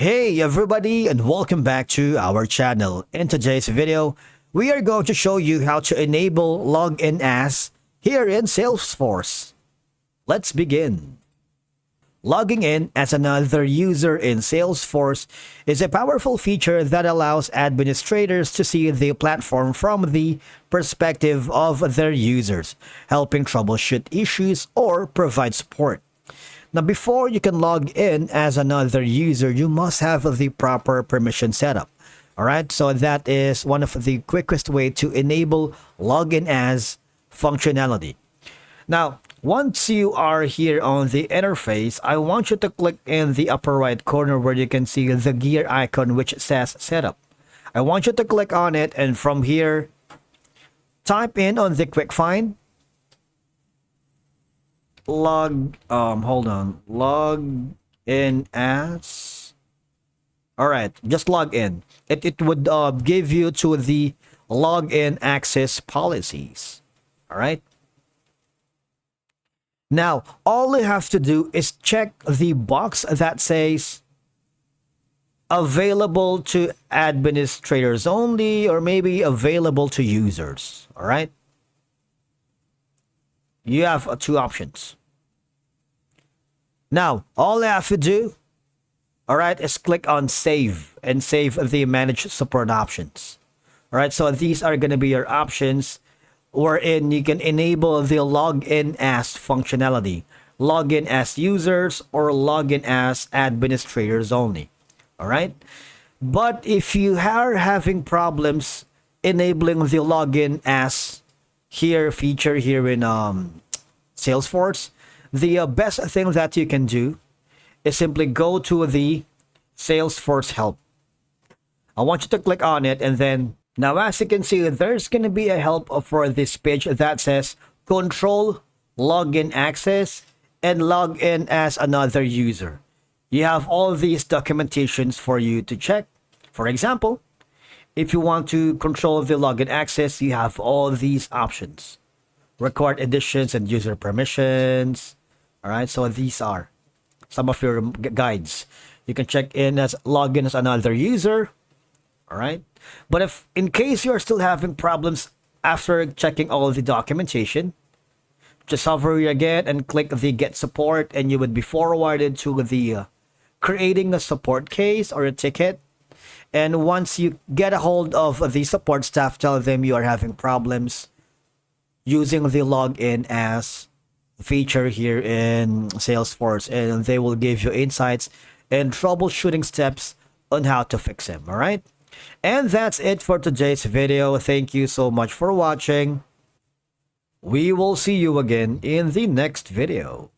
Hey everybody, and welcome back to our channel. In today's video, we are going to show you how to enable login as here in Salesforce. Let's begin. Logging in as another user in Salesforce is a powerful feature that allows administrators to see the platform from the perspective of their users, helping troubleshoot issues or provide support. Now, before you can log in as another user, you must have the proper permission setup. All right, so that is one of the quickest way to enable login as functionality. Now, once you are here on the interface, I want you to click in the upper right corner where you can see the gear icon which says setup. I want you to click on it, and from here, type in on the quick find log in as. All right, just log in. It would give you to the login access policies. All right, now all you have to do is check the box that says available to administrators only, or maybe available to users. All right, you have two options. Now, all you have to do, all right, is click on save and save the manage support options. All right, so these are going to be your options wherein you can enable the login as functionality, login as users, or login as administrators only. All right, but if you are having problems enabling the login as here feature here in Salesforce, the best thing that you can do is simply go to the Salesforce help. I want you to click on it, and then now as you can see, there's going to be a help for this page that says control login access and log in as another user. You have all these documentations for you to check. For example, if you want to control the login access, you have all these options. Record editions and user permissions. All right, so these are some of your guides. You can check in as login as another user. All right, but if in case you're still having problems after checking all the documentation, just hover here again and click the get support, and you would be forwarded to the creating a support case or a ticket. And once you get a hold of the support staff, tell them you are having problems using the login as feature here in Salesforce, and they will give you insights and troubleshooting steps on how to fix them. All right, and that's it for today's video. Thank you so much for watching. We will see you again in the next video.